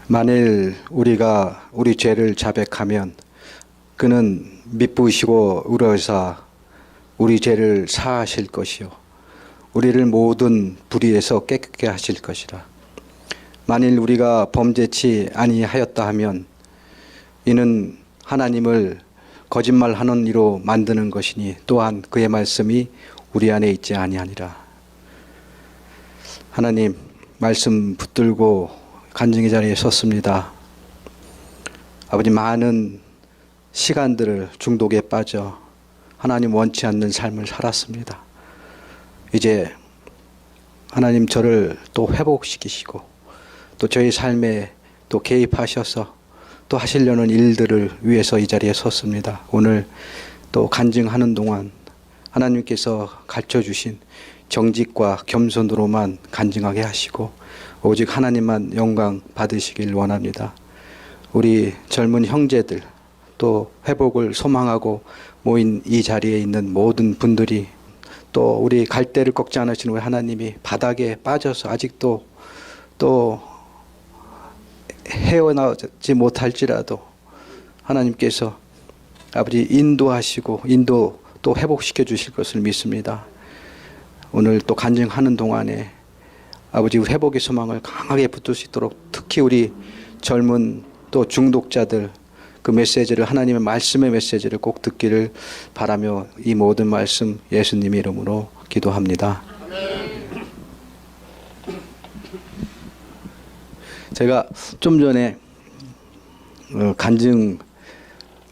만일 우리가 우리 죄를 자백하면 그는 미쁘시고 의로사 우리 죄를 사하실 것이요 우리를 모든 불의에서 깨끗게 하실 것이라. 만일 우리가 범죄치 아니하였다 하면 이는 하나님을 거짓말하는 이로 만드는 것이니 또한 그의 말씀이 우리 안에 있지 아니하니라. 하나님, 말씀 붙들고 간증의 자리에 섰습니다. 아버지, 많은 시간들을 중독에 빠져 하나님 원치 않는 삶을 살았습니다. 이제 하나님 저를 또 회복시키시고 또 저희 삶에 또 개입하셔서 또 하시려는 일들을 위해서 이 자리에 섰습니다. 오늘 또 간증하는 동안 하나님께서 가르쳐주신 정직과 겸손으로만 간증하게 하시고 오직 하나님만 영광 받으시길 원합니다. 우리 젊은 형제들 또 회복을 소망하고 모인 이 자리에 있는 모든 분들이 또 우리 갈대를 꺾지 않으시는 우리 하나님이 바닥에 빠져서 아직도 또 헤어나오지 못할지라도 하나님께서 아버지 인도하시고 인도 또 회복시켜 주실 것을 믿습니다. 오늘 또 간증하는 동안에 아버지 회복의 소망을 강하게 붙들 수 있도록 특히 우리 젊은 또 중독자들 그 메시지를 하나님의 말씀의 메시지를 꼭 듣기를 바라며 이 모든 말씀 예수님의 이름으로 기도합니다. 제가 좀 전에 간증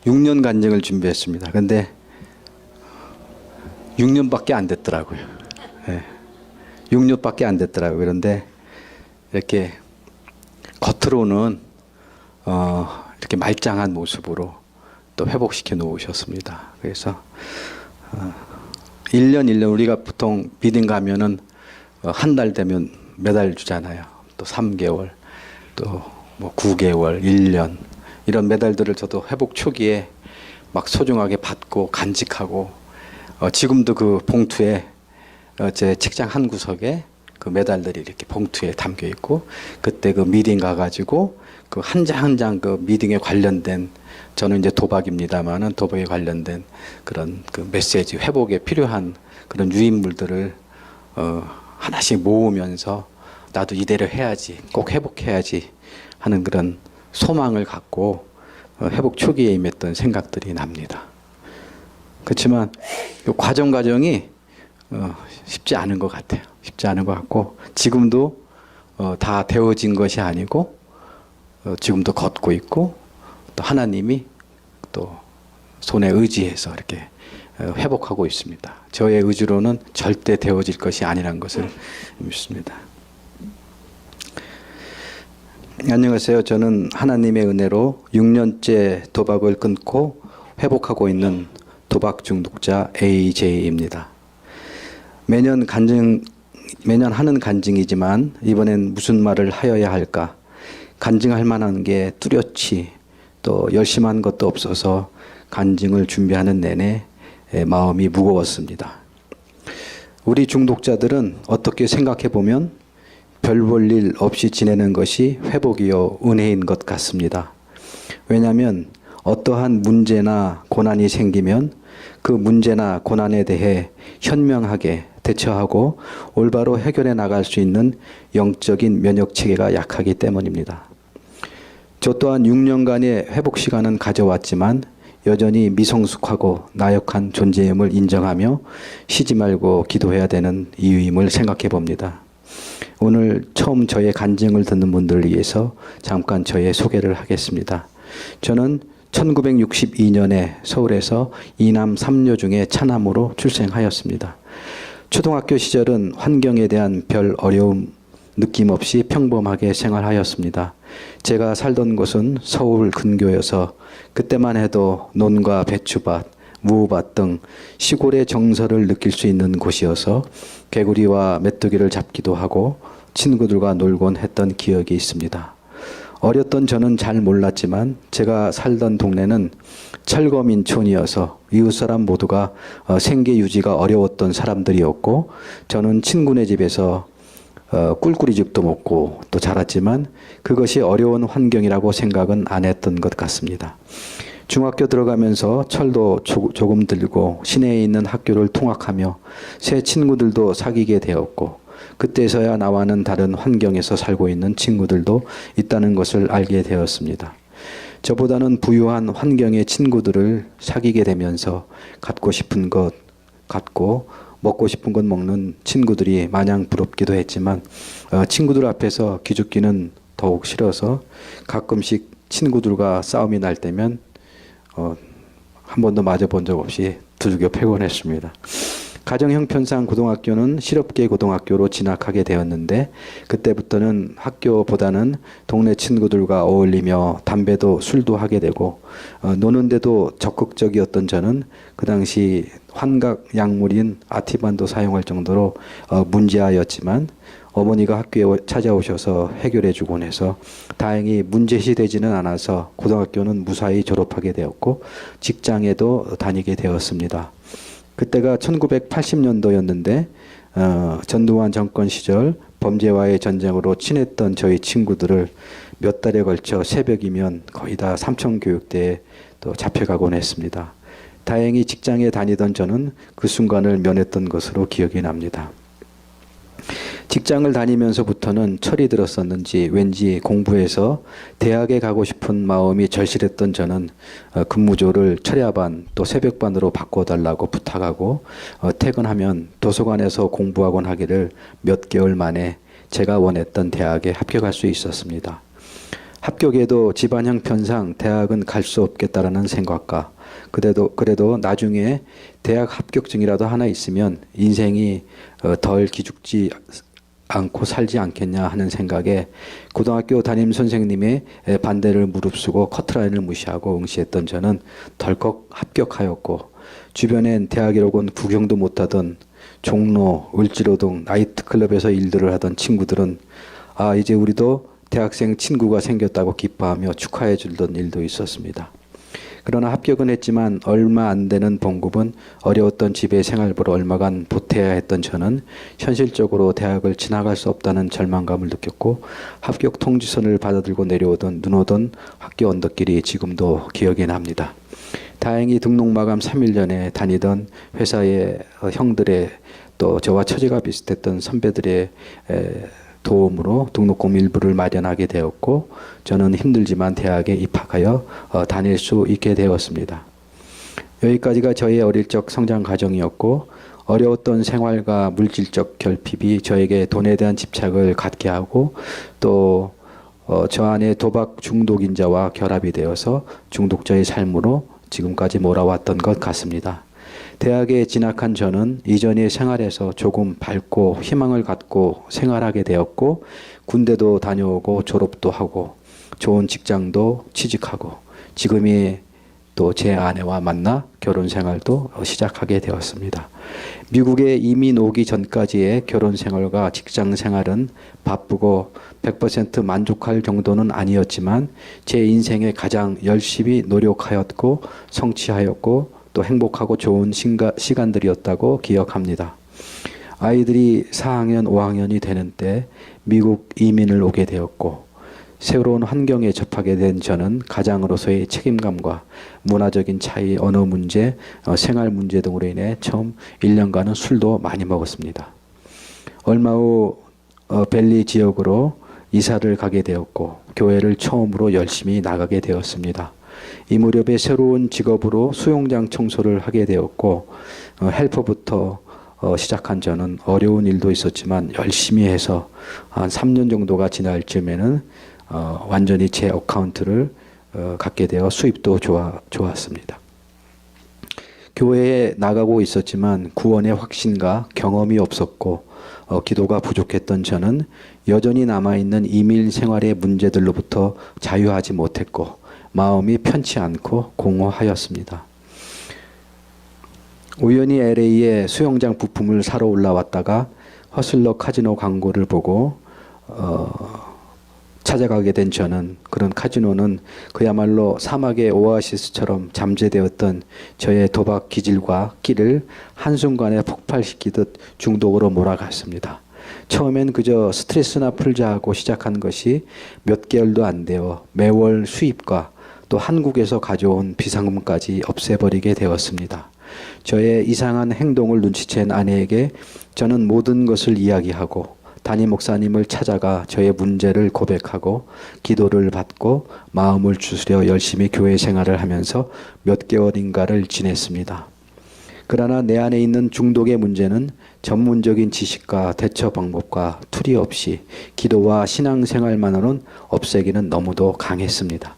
6년 간증을 준비했습니다. 근데 6년밖에 안 됐더라고요. 네. 6년밖에 안 됐더라고요. 그런데 이렇게 겉으로는 이렇게 말짱한 모습으로 또 회복시켜 놓으셨습니다. 그래서 1년 우리가 보통 비딩 가면은 한 달 되면 메달 주잖아요. 또 3개월, 또 뭐 9개월, 1년 이런 메달들을 저도 회복 초기에 막 소중하게 받고 간직하고 지금도 그 봉투에 제 책장 한 구석에 그 메달들이 이렇게 봉투에 담겨 있고 그때 그 미팅 가가지고 그 한 장 한 장 그 미팅에 관련된 저는 이제 도박입니다만은 도박에 관련된 그런 그 메시지 회복에 필요한 그런 유인물들을 하나씩 모으면서 나도 이대로 해야지 꼭 회복해야지 하는 그런 소망을 갖고 회복 초기에 임했던 생각들이 납니다. 그렇지만 이 과정이 쉽지 않은 것 같아요. 쉽지 않은 것 같고 지금도 다 되어진 것이 아니고 지금도 걷고 있고 또 하나님이 또 손에 의지해서 이렇게 회복하고 있습니다. 저의 의지로는 절대 되어질 것이 아니라는 것을 믿습니다. 안녕하세요. 저는 하나님의 은혜로 6년째 도박을 끊고 회복하고 있는 도박 중독자 AJ입니다. 매년 하는 간증이지만 이번엔 무슨 말을 하여야 할까? 간증할 만한 게 뚜렷이 또 열심한 것도 없어서 간증을 준비하는 내내 마음이 무거웠습니다. 우리 중독자들은 어떻게 생각해 보면 별 볼 일 없이 지내는 것이 회복이요 은혜인 것 같습니다. 왜냐하면 어떠한 문제나 고난이 생기면 그 문제나 고난에 대해 현명하게 대처하고 올바로 해결해 나갈 수 있는 영적인 면역 체계가 약하기 때문입니다. 저 또한 6년간의 회복 시간은 가져왔지만 여전히 미성숙하고 나약한 존재임을 인정하며 쉬지 말고 기도해야 되는 이유임을 생각해 봅니다. 오늘 처음 저의 간증을 듣는 분들을 위해서 잠깐 저의 소개를 하겠습니다. 저는 1962년에 서울에서 이남 3녀 중에 차남으로 출생하였습니다. 초등학교 시절은 환경에 대한 별 어려움 느낌 없이 평범하게 생활하였습니다. 제가 살던 곳은 서울 근교여서 그때만 해도 논과 배추밭, 무밭 등 시골의 정서를 느낄 수 있는 곳이어서 개구리와 메뚜기를 잡기도 하고 친구들과 놀곤 했던 기억이 있습니다. 어렸던 저는 잘 몰랐지만 제가 살던 동네는 철거민촌이어서 이웃사람 모두가 생계 유지가 어려웠던 사람들이었고 저는 친구네 집에서 꿀꿀이죽도 먹고 또 자랐지만 그것이 어려운 환경이라고 생각은 안 했던 것 같습니다. 중학교 들어가면서 철도 조금 들고 시내에 있는 학교를 통학하며 새 친구들도 사귀게 되었고 그때서야 나와는 다른 환경에서 살고 있는 친구들도 있다는 것을 알게 되었습니다. 저보다는 부유한 환경의 친구들을 사귀게 되면서 갖고 싶은 것 갖고 먹고 싶은 것 먹는 친구들이 마냥 부럽기도 했지만 친구들 앞에서 기죽기는 더욱 싫어서 가끔씩 친구들과 싸움이 날 때면 한 번도 맞아본 적 없이 두들겨 패곤 했습니다. 가정 형편상 고등학교는 실업계 고등학교로 진학하게 되었는데 그때부터는 학교보다는 동네 친구들과 어울리며 담배도 술도 하게 되고 노는데도 적극적이었던 저는 그 당시 환각 약물인 아티반도 사용할 정도로 문제아였지만 어머니가 학교에 찾아오셔서 해결해 주곤 해서 다행히 문제시 되지는 않아서 고등학교는 무사히 졸업하게 되었고 직장에도 다니게 되었습니다. 그때가 1980년도였는데 전두환 정권 시절 범죄와의 전쟁으로 친했던 저희 친구들을 몇 달에 걸쳐 새벽이면 거의 다 삼청교육대에 또 잡혀가곤 했습니다. 다행히 직장에 다니던 저는 그 순간을 면했던 것으로 기억이 납니다. 직장을 다니면서부터는 철이 들었었는지 왠지 공부해서 대학에 가고 싶은 마음이 절실했던 저는 근무조를 철야반 또 새벽반으로 바꿔달라고 부탁하고 퇴근하면 도서관에서 공부하곤 하기를 몇 개월 만에 제가 원했던 대학에 합격할 수 있었습니다. 합격해도 집안 형편상 대학은 갈 수 없겠다라는 생각과 그래도 나중에 대학 합격증이라도 하나 있으면 인생이 덜 기죽지 않고 살지 않겠냐 하는 생각에 고등학교 담임 선생님의 반대를 무릅쓰고 커트라인을 무시하고 응시했던 저는 덜컥 합격하였고 주변엔 대학이라고는 구경도 못하던 종로, 을지로 등 나이트클럽에서 일들을 하던 친구들은 이제 우리도 대학생 친구가 생겼다고 기뻐하며 축하해 주던 일도 있었습니다. 그러나 합격은 했지만 얼마 안 되는 봉급은 어려웠던 집의 생활비로 얼마간 보태야 했던 저는 현실적으로 대학을 지나갈 수 없다는 절망감을 느꼈고 합격 통지서를 받아들고 내려오던 눈 오던 학교 언덕길이 지금도 기억이 납니다. 다행히 등록 마감 3일 전에 다니던 회사의 형들의 또 저와 처지가 비슷했던 선배들의 도움으로 등록금 일부를 마련하게 되었고 저는 힘들지만 대학에 입학하여 다닐 수 있게 되었습니다. 여기까지가 저의 어릴 적 성장 과정이었고 어려웠던 생활과 물질적 결핍이 저에게 돈에 대한 집착을 갖게 하고 또 저 안에 도박 중독인자와 결합이 되어서 중독자의 삶으로 지금까지 몰아왔던 것 같습니다. 대학에 진학한 저는 이전의 생활에서 조금 밝고 희망을 갖고 생활하게 되었고 군대도 다녀오고 졸업도 하고 좋은 직장도 취직하고 지금이 또 제 아내와 만나 결혼 생활도 시작하게 되었습니다. 미국에 이민 오기 전까지의 결혼 생활과 직장 생활은 바쁘고 100% 만족할 정도는 아니었지만 제 인생에 가장 열심히 노력하였고 성취하였고 또 행복하고 좋은 시간들이었다고 기억합니다. 아이들이 4학년, 5학년이 되는 때 미국 이민을 오게 되었고 새로운 환경에 접하게 된 저는 가장으로서의 책임감과 문화적인 차이, 언어 문제, 생활 문제 등으로 인해 처음 1년간은 술도 많이 먹었습니다. 얼마 후 벨리 지역으로 이사를 가게 되었고 교회를 처음으로 열심히 나가게 되었습니다. 이 무렵에 새로운 직업으로 수영장 청소를 하게 되었고 헬퍼부터 시작한 저는 어려운 일도 있었지만 열심히 해서 한 3년 정도가 지날 즈음에는 완전히 제 어카운트를 갖게 되어 수입도 좋았습니다. 교회에 나가고 있었지만 구원의 확신과 경험이 없었고 기도가 부족했던 저는 여전히 남아있는 이민 생활의 문제들로부터 자유하지 못했고 마음이 편치 않고 공허하였습니다. 우연히 LA에 수영장 부품을 사러 올라왔다가 허슬러 카지노 광고를 보고 찾아가게 된 저는 그런 카지노는 그야말로 사막의 오아시스처럼 잠재되었던 저의 도박 기질과 끼를 한순간에 폭발시키듯 중독으로 몰아갔습니다. 처음엔 그저 스트레스나 풀자 하고 시작한 것이 몇 개월도 안 되어 매월 수입과 또 한국에서 가져온 비상금까지 없애버리게 되었습니다. 저의 이상한 행동을 눈치챈 아내에게 저는 모든 것을 이야기하고 담임 목사님을 찾아가 저의 문제를 고백하고 기도를 받고 마음을 추스려 열심히 교회 생활을 하면서 몇 개월인가를 지냈습니다. 그러나 내 안에 있는 중독의 문제는 전문적인 지식과 대처 방법과 투리 없이 기도와 신앙생활만으로는 없애기는 너무도 강했습니다.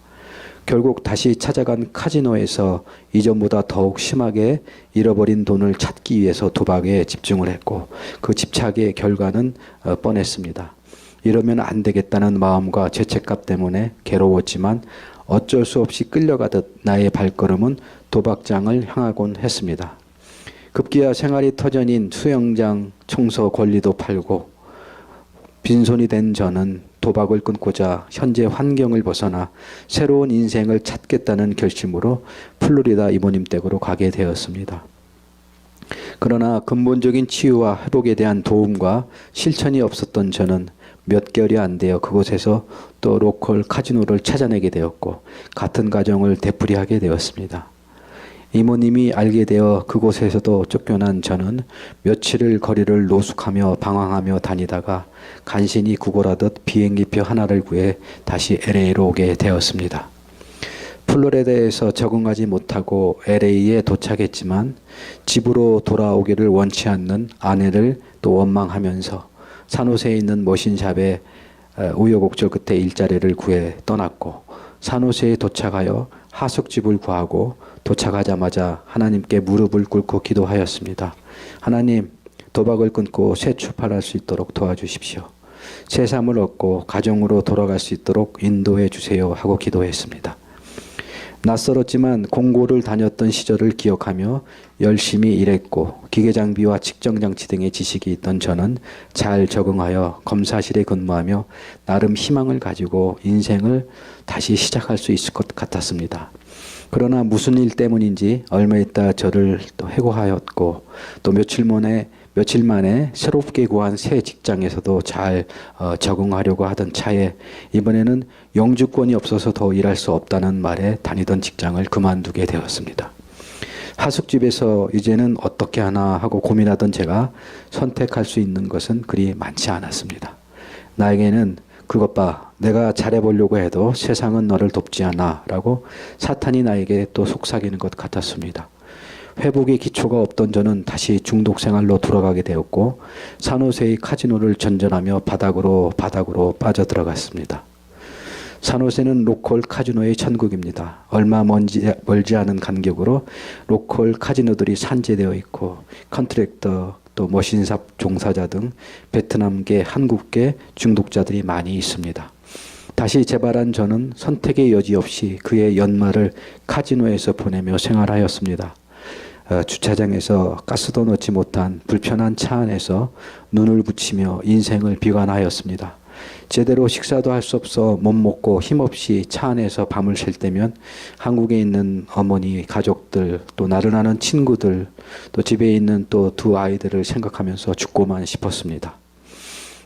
결국 다시 찾아간 카지노에서 이전보다 더욱 심하게 잃어버린 돈을 찾기 위해서 도박에 집중을 했고 그 집착의 결과는 뻔했습니다. 이러면 안 되겠다는 마음과 죄책감 때문에 괴로웠지만 어쩔 수 없이 끌려가듯 나의 발걸음은 도박장을 향하곤 했습니다. 급기야 생활이 터전인 수영장 청소 권리도 팔고 빈손이 된 저는 도박을 끊고자 현재 환경을 벗어나 새로운 인생을 찾겠다는 결심으로 플로리다 이모님 댁으로 가게 되었습니다. 그러나 근본적인 치유와 회복에 대한 도움과 실천이 없었던 저는 몇 개월이 안 되어 그곳에서 또 로컬 카지노를 찾아내게 되었고 같은 가정을 되풀이하게 되었습니다. 이모님이 알게 되어 그곳에서도 쫓겨난 저는 며칠을 거리를 노숙하며 방황하며 다니다가 간신히 구걸하듯 비행기표 하나를 구해 다시 LA로 오게 되었습니다. 플로리다에서 적응하지 못하고 LA에 도착했지만 집으로 돌아오기를 원치 않는 아내를 또 원망하면서 산호세에 있는 머신샵에 우여곡절 끝에 일자리를 구해 떠났고 산호세에 도착하여 하숙집을 구하고 도착하자마자 하나님께 무릎을 꿇고 기도하였습니다. 하나님, 도박을 끊고 새 출발할 수 있도록 도와주십시오. 새 삶을 얻고 가정으로 돌아갈 수 있도록 인도해 주세요 하고 기도했습니다. 낯설었지만 공고를 다녔던 시절을 기억하며 열심히 일했고 기계장비와 측정장치 등의 지식이 있던 저는 잘 적응하여 검사실에 근무하며 나름 희망을 가지고 인생을 다시 시작할 수 있을 것 같았습니다. 그러나 무슨 일 때문인지 얼마 있다 저를 또 해고하였고 또 며칠 만에 새롭게 구한 새 직장에서도 잘 적응하려고 하던 차에 이번에는 영주권이 없어서 더 일할 수 없다는 말에 다니던 직장을 그만두게 되었습니다. 하숙집에서 이제는 어떻게 하나 하고 고민하던 제가 선택할 수 있는 것은 그리 많지 않았습니다. 나에게는 그것 봐, 내가 잘해보려고 해도 세상은 너를 돕지 않아 라고 사탄이 나에게 또 속삭이는 것 같았습니다. 회복의 기초가 없던 저는 다시 중독 생활로 돌아가게 되었고 산호세의 카지노를 전전하며 바닥으로 빠져들어갔습니다. 산호세는 로컬 카지노의 천국입니다. 얼마 멀지 않은 간격으로 로컬 카지노들이 산재되어 있고 컨트랙터 또 머신샵 종사자 등 베트남계, 한국계 중독자들이 많이 있습니다. 다시 재발한 저는 선택의 여지 없이 그의 연말을 카지노에서 보내며 생활하였습니다. 주차장에서 가스도 넣지 못한 불편한 차 안에서 눈을 붙이며 인생을 비관하였습니다. 제대로 식사도 할 수 없어 못 먹고 힘없이 차 안에서 밤을 샐 때면 한국에 있는 어머니, 가족들, 또 나른하는 친구들, 또 집에 있는 또 두 아이들을 생각하면서 죽고만 싶었습니다.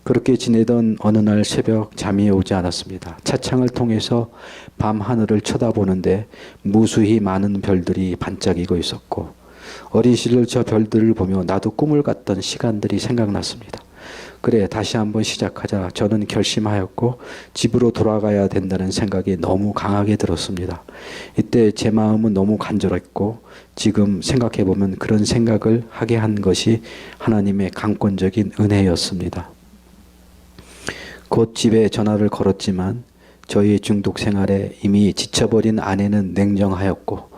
그렇게 지내던 어느 날 새벽 잠이 오지 않았습니다. 차창을 통해서 밤 하늘을 쳐다보는데 무수히 많은 별들이 반짝이고 있었고 어린 시절 저 별들을 보며 나도 꿈을 꿨던 시간들이 생각났습니다. 그래, 다시 한번 시작하자. 저는 결심하였고 집으로 돌아가야 된다는 생각이 너무 강하게 들었습니다. 이때 제 마음은 너무 간절했고 지금 생각해보면 그런 생각을 하게 한 것이 하나님의 강권적인 은혜였습니다. 곧 집에 전화를 걸었지만 저희 중독 생활에 이미 지쳐버린 아내는 냉정하였고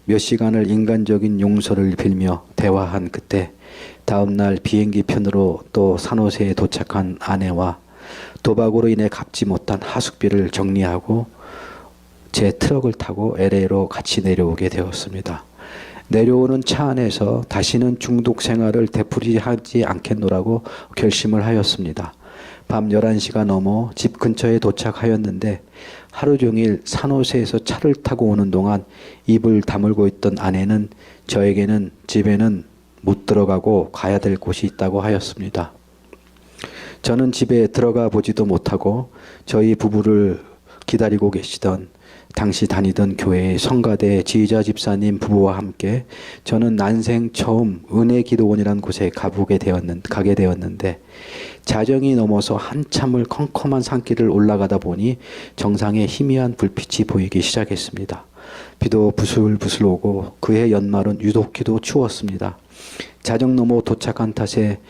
몇 시간을 인간적인 용서를 빌며 대화한 그때 다음날 비행기 편으로 또 산호세에 도착한 아내와 도박으로 인해 갚지 못한 하숙비를 정리하고 제 트럭을 타고 LA로 같이 내려오게 되었습니다. 내려오는 차 안에서 다시는 중독 생활을 되풀이하지 않겠노라고 결심을 하였습니다. 밤 11시가 넘어 집 근처에 도착하였는데 하루 종일 산호세에서 차를 타고 오는 동안 입을 다물고 있던 아내는 저에게는 집에는 못 들어가고 가야 될 곳이 있다고 하였습니다. 저는 집에 들어가 보지도 못하고 저희 부부를 기다리고 계시던 당시 다니던 교회의 성가대 지휘자 집사님 부부와 함께 저는 난생 처음 은혜 기도원이라는 곳에 가게 되었는데 자정이 넘어서 한참을 컴컴한 산길을 올라가다 보니 정상에 희미한 불빛이 보이기 시작했습니다. 비도 부슬부슬 오고 그해 연말은 유독히도 추웠습니다. 자정 넘어 도착한 탓에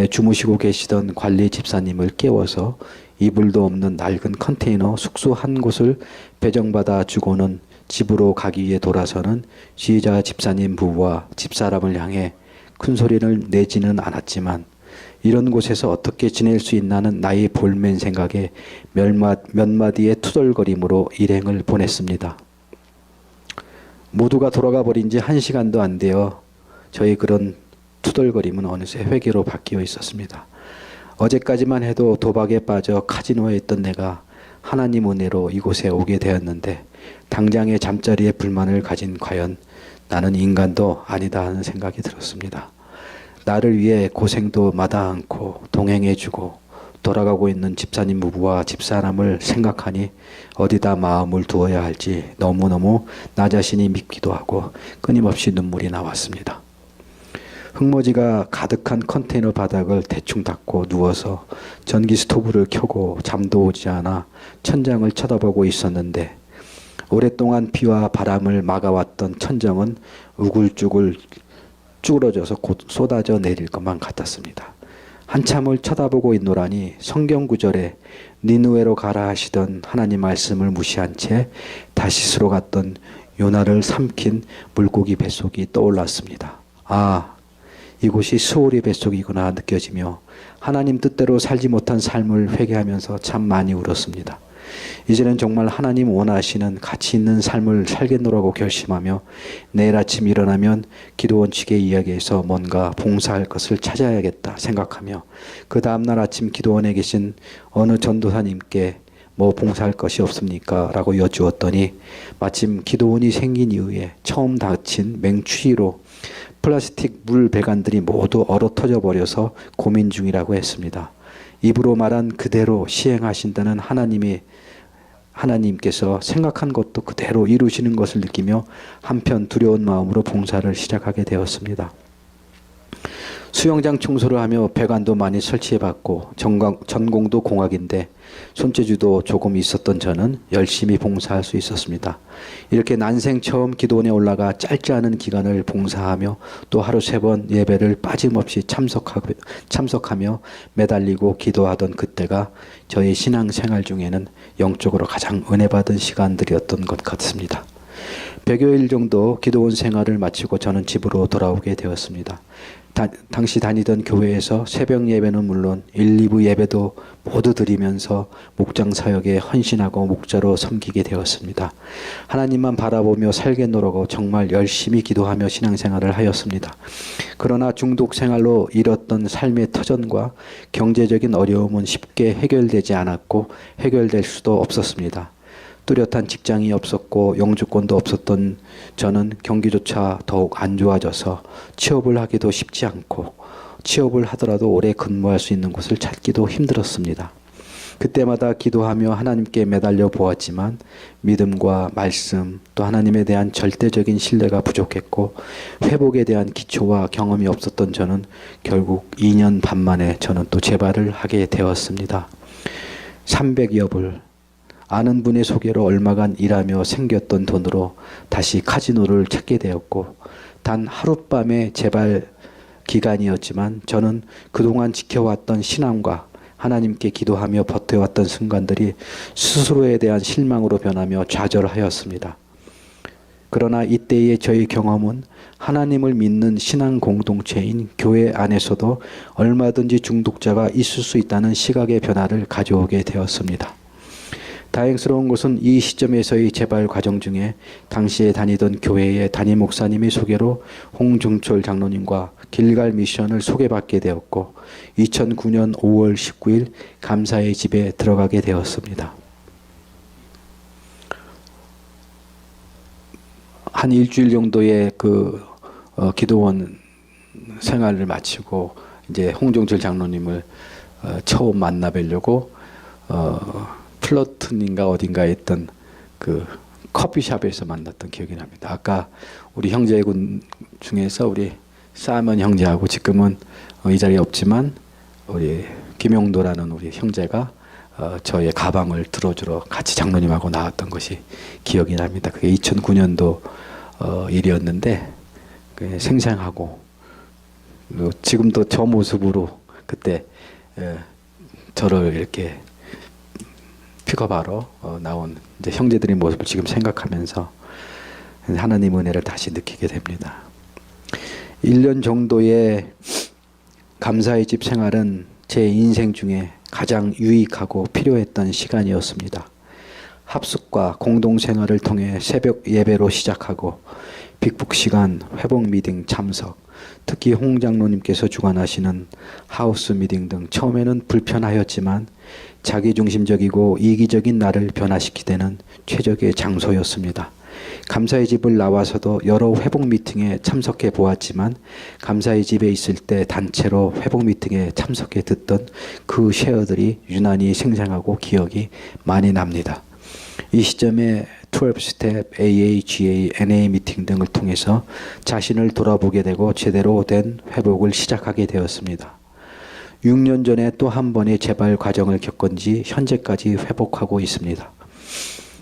주무시고 계시던 관리 집사님을 깨워서 이불도 없는 낡은 컨테이너 숙소 한 곳을 배정받아 주고는 집으로 가기 위해 돌아서는 지휘자 집사님 부부와 집사람을 향해 큰 소리를 내지는 않았지만 이런 곳에서 어떻게 지낼 수 있나는 나의 볼멘 생각에 몇 마디의 투덜거림으로 일행을 보냈습니다. 모두가 돌아가 버린 지 1시간도 안 되어 저희 그런 투덜거림은 어느새 회개로 바뀌어 있었습니다. 어제까지만 해도 도박에 빠져 카지노에 있던 내가 하나님 은혜로 이곳에 오게 되었는데 당장의 잠자리에 불만을 가진 과연 나는 인간도 아니다 하는 생각이 들었습니다. 나를 위해 고생도 마다 않고 동행해주고 돌아가고 있는 집사님 부부와 집사람을 생각하니 어디다 마음을 두어야 할지 너무너무 나 자신이 믿기도 하고 끊임없이 눈물이 나왔습니다. 흙먼지가 가득한 컨테이너 바닥을 대충 닦고 누워서 전기 스토브를 켜고 잠도 오지 않아 천장을 쳐다보고 있었는데 오랫동안 비와 바람을 막아왔던 천정은 우글쭈글 쭈그러져서 곧 쏟아져 내릴 것만 같았습니다. 한참을 쳐다보고 있노라니 성경 구절에 니느웨로 가라 하시던 하나님 말씀을 무시한 채 다시스로 갔던 요나를 삼킨 물고기 뱃속이 떠올랐습니다. 아, 이곳이 스오리 뱃속이구나 느껴지며 하나님 뜻대로 살지 못한 삶을 회개하면서 참 많이 울었습니다. 이제는 정말 하나님 원하시는 가치 있는 삶을 살겠노라고 결심하며 내일 아침 일어나면 기도원 측의 이야기에서 뭔가 봉사할 것을 찾아야겠다 생각하며 그 다음날 아침 기도원에 계신 어느 전도사님께 뭐 봉사할 것이 없습니까? 라고 여쭈었더니 마침 기도원이 생긴 이후에 처음 닥친 맹추위로 플라스틱 물 배관들이 모두 얼어 터져 버려서 고민 중이라고 했습니다. 입으로 말한 그대로 시행하신다는 하나님께서 생각한 것도 그대로 이루시는 것을 느끼며 한편 두려운 마음으로 봉사를 시작하게 되었습니다. 수영장 청소를 하며 배관도 많이 설치해봤고 전공도 공학인데 손재주도 조금 있었던 저는 열심히 봉사할 수 있었습니다. 이렇게 난생 처음 기도원에 올라가 짧지 않은 기간을 봉사하며 또 하루 3번 예배를 빠짐없이 참석하며 매달리고 기도하던 그때가 저희 신앙생활 중에는 영적으로 가장 은혜받은 시간들이었던 것 같습니다. 100여일 정도 기도원 생활을 마치고 저는 집으로 돌아오게 되었습니다. 당시 다니던 교회에서 새벽 예배는 물론 1, 2부 예배도 모두 드리면서 목장 사역에 헌신하고 목자로 섬기게 되었습니다. 하나님만 바라보며 살겠노라고 정말 열심히 기도하며 신앙생활을 하였습니다. 그러나 중독 생활로 잃었던 삶의 터전과 경제적인 어려움은 쉽게 해결되지 않았고 해결될 수도 없었습니다. 뚜렷한 직장이 없었고 영주권도 없었던 저는 경기조차 더욱 안 좋아져서 취업을 하기도 쉽지 않고 취업을 하더라도 오래 근무할 수 있는 곳을 찾기도 힘들었습니다. 그때마다 기도하며 하나님께 매달려 보았지만 믿음과 말씀 또 하나님에 대한 절대적인 신뢰가 부족했고 회복에 대한 기초와 경험이 없었던 저는 결국 2년 반 만에 저는 또 재발을 하게 되었습니다. 300여 불 아는 분의 소개로 얼마간 일하며 생겼던 돈으로 다시 카지노를 찾게 되었고 단 하룻밤의 재발 기간이었지만 저는 그동안 지켜왔던 신앙과 하나님께 기도하며 버텨왔던 순간들이 스스로에 대한 실망으로 변하며 좌절하였습니다. 그러나 이때의 저희 경험은 하나님을 믿는 신앙 공동체인 교회 안에서도 얼마든지 중독자가 있을 수 있다는 시각의 변화를 가져오게 되었습니다. 다행스러운 것은 이 시점에서의 재발 과정 중에 당시에 다니던 교회의 담임 목사님의 소개로 홍중철 장로님과 길갈 미션을 소개받게 되었고 2009년 5월 19일 감사의 집에 들어가게 되었습니다. 한 일주일 정도의 기도원 생활을 마치고 이제 홍중철 장로님을 처음 만나 뵈려고 플러튼인가 어딘가에 있던 그 커피숍에서 만났던 기억이 납니다. 아까 우리 형제군 중에서 우리 사먼 형제하고 지금은 이 자리에 없지만 우리 김용도라는 우리 형제가 저의 가방을 들어주러 같이 장로님하고 나왔던 것이 기억이 납니다. 그게 2009년도 일이었는데 생생하고 지금도 저 모습으로 그때 저를 이렇게 픽업하러 나온 이제 형제들의 모습을 지금 생각하면서 하나님 은혜를 다시 느끼게 됩니다. 1년 정도의 감사의 집 생활은 제 인생 중에 가장 유익하고 필요했던 시간이었습니다. 합숙과 공동생활을 통해 새벽 예배로 시작하고 빅북 시간, 회복 미팅 참석, 특히 홍 장로님께서 주관하시는 하우스 미팅 등 처음에는 불편하였지만 자기중심적이고 이기적인 나를 변화시키는 최적의 장소였습니다. 감사의 집을 나와서도 여러 회복 미팅에 참석해 보았지만 감사의 집에 있을 때 단체로 회복 미팅에 참석해 듣던 그 쉐어들이 유난히 생생하고 기억이 많이 납니다. 이 시점에 12스텝, AA, GA, NA 미팅 등을 통해서 자신을 돌아보게 되고 제대로 된 회복을 시작하게 되었습니다. 6년 전에 또 한 번의 재발 과정을 겪은 지 현재까지 회복하고 있습니다.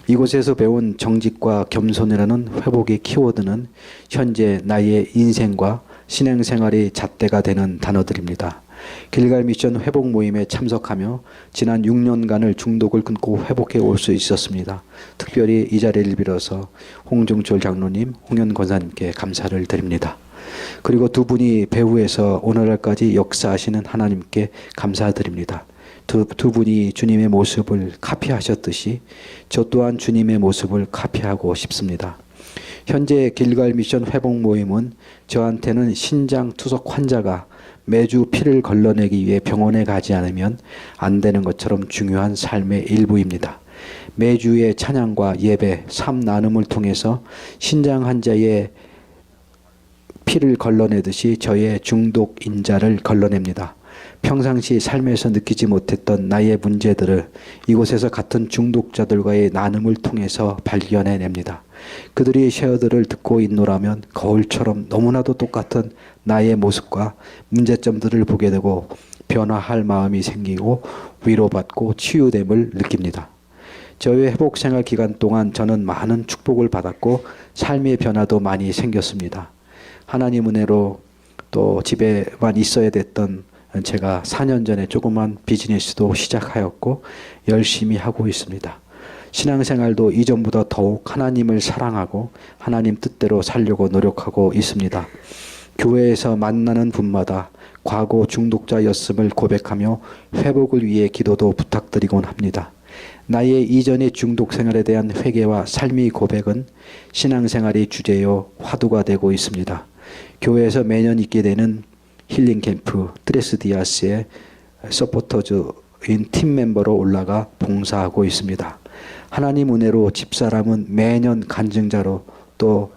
이곳에서 배운 정직과 겸손이라는 회복의 키워드는 현재 나의 인생과 신앙생활의 잣대가 되는 단어들입니다. 길갈 미션 회복 모임에 참석하며 지난 6년간을 중독을 끊고 회복해 올 수 있었습니다. 특별히 이 자리를 빌어서 홍종철 장로님, 홍현 권사님께 감사를 드립니다. 그리고 두 분이 배후에서 오늘날까지 역사하시는 하나님께 감사드립니다. 두 분이 주님의 모습을 카피하셨듯이 저 또한 주님의 모습을 카피하고 싶습니다. 현재 길갈 미션 회복 모임은 저한테는 신장 투석 환자가 매주 피를 걸러내기 위해 병원에 가지 않으면 안 되는 것처럼 중요한 삶의 일부입니다. 매주의 찬양과 예배, 삶 나눔을 통해서 신장 환자의 피를 걸러내듯이 저의 중독 인자를 걸러냅니다. 평상시 삶에서 느끼지 못했던 나의 문제들을 이곳에서 같은 중독자들과의 나눔을 통해서 발견해냅니다. 그들이 쉐어들을 듣고 있노라면 거울처럼 너무나도 똑같은 나의 모습과 문제점들을 보게 되고 변화할 마음이 생기고 위로받고 치유됨을 느낍니다. 저의 회복생활 기간 동안 저는 많은 축복을 받았고 삶의 변화도 많이 생겼습니다. 하나님 은혜로 또 집에만 있어야 됐던 제가 4년 전에 조그만 비즈니스도 시작하였고 열심히 하고 있습니다. 신앙생활도 이전보다 더욱 하나님을 사랑하고 하나님 뜻대로 살려고 노력하고 있습니다. 교회에서 만나는 분마다 과거 중독자였음을 고백하며 회복을 위해 기도도 부탁드리곤 합니다. 나의 이전의 중독 생활에 대한 회개와 삶의 고백은 신앙생활의 주제요 화두가 되고 있습니다. 교회에서 매년 있게 되는 힐링 캠프 트레스디아스의 서포터즈인 팀 멤버로 올라가 봉사하고 있습니다. 하나님 은혜로 집사람은 매년 간증자로 또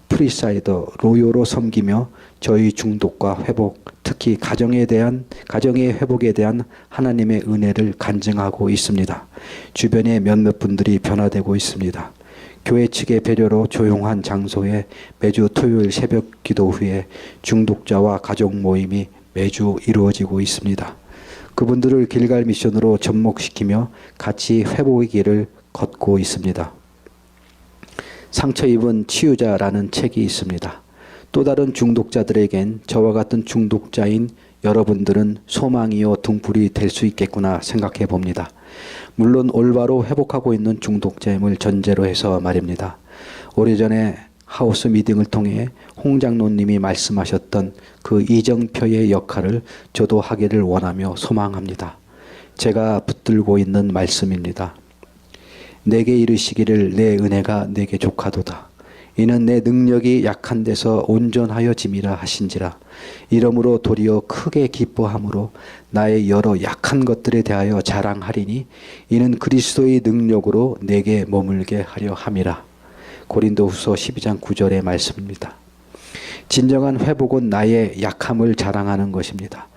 프리사이더 로요로 섬기며 저희 중독과 회복, 특히 가정의 회복에 대한 하나님의 은혜를 간증하고 있습니다. 주변의 몇몇 분들이 변화되고 있습니다. 교회 측의 배려로 조용한 장소에 매주 토요일 새벽 기도 후에 중독자와 가족 모임이 매주 이루어지고 있습니다. 그분들을 길갈 미션으로 접목시키며 같이 회복의 길을 걷고 있습니다. 상처 입은 치유자라는 책이 있습니다. 또 다른 중독자들에겐 저와 같은 중독자인 여러분들은 소망이요 등불이 될 수 있겠구나 생각해 봅니다. 물론 올바로 회복하고 있는 중독자임을 전제로 해서 말입니다. 오래전에 하우스 미팅을 통해 홍 장로님이 말씀하셨던 그 이정표의 역할을 저도 하기를 원하며 소망합니다. 제가 붙들고 있는 말씀입니다. 내게 이르시기를 내 은혜가 내게 족하도다. 이는 내 능력이 약한 데서 온전하여 짐이라 하신지라. 이러므로 도리어 크게 기뻐함으로 나의 여러 약한 것들에 대하여 자랑하리니 이는 그리스도의 능력으로 내게 머물게 하려 함이라. 고린도후서 12장 9절의 말씀입니다. 진정한 회복은 나의 약함을 자랑하는 것입니다.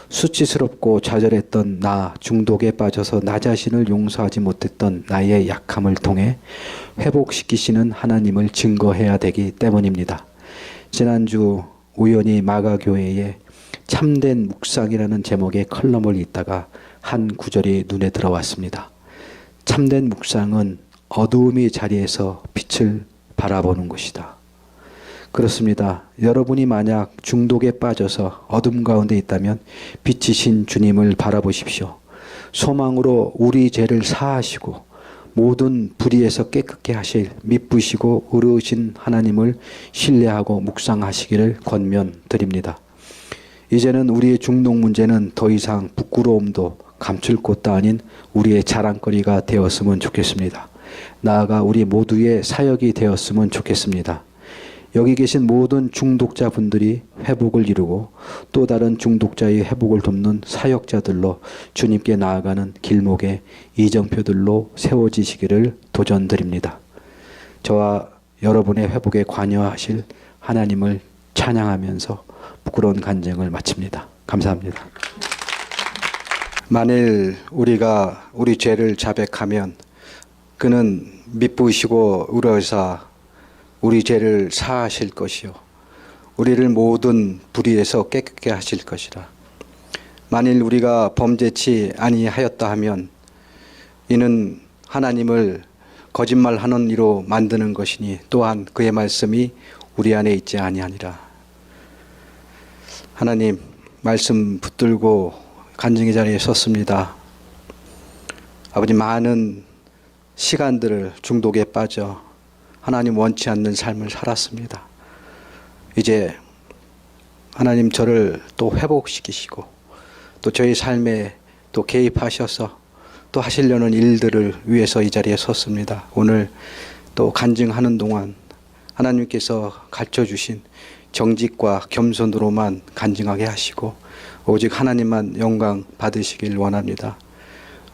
수치스럽고 좌절했던 나, 중독에 빠져서 나 자신을 용서하지 못했던 나의 약함을 통해 회복시키시는 하나님을 증거해야 되기 때문입니다. 지난주 우연히 마가교회에 참된 묵상이라는 제목의 컬럼을 읽다가 한 구절이 눈에 들어왔습니다. 참된 묵상은 어두움의 자리에서 빛을 바라보는 것이다. 그렇습니다. 여러분이 만약 중독에 빠져서 어둠 가운데 있다면 빛이신 주님을 바라보십시오. 소망으로 우리 죄를 사하시고 모든 불의에서 깨끗게 하실 미쁘시고 의로우신 하나님을 신뢰하고 묵상하시기를 권면드립니다. 이제는 우리의 중독 문제는 더 이상 부끄러움도 감출 곳도 아닌 우리의 자랑거리가 되었으면 좋겠습니다. 나아가 우리 모두의 사역이 되었으면 좋겠습니다. 여기 계신 모든 중독자분들이 회복을 이루고 또 다른 중독자의 회복을 돕는 사역자들로 주님께 나아가는 길목에 이정표들로 세워지시기를 도전드립니다. 저와 여러분의 회복에 관여하실 하나님을 찬양하면서 부끄러운 간증을 마칩니다. 감사합니다. 만일 우리가 우리 죄를 자백하면 그는 미쁘시고 의로우사 우리 죄를 사하실 것이요 우리를 모든 불의에서 깨끗게 하실 것이라. 만일 우리가 범죄치 아니하였다 하면 이는 하나님을 거짓말하는 이로 만드는 것이니 또한 그의 말씀이 우리 안에 있지 아니하니라. 하나님 말씀 붙들고 간증의 자리에 섰습니다. 아버지, 많은 시간들을 중독에 빠져 하나님 원치 않는 삶을 살았습니다. 이제 하나님 저를 또 회복시키시고 또 저희 삶에 또 개입하셔서 또 하시려는 일들을 위해서 이 자리에 섰습니다. 오늘 또 간증하는 동안 하나님께서 가르쳐주신 정직과 겸손으로만 간증하게 하시고 오직 하나님만 영광 받으시길 원합니다.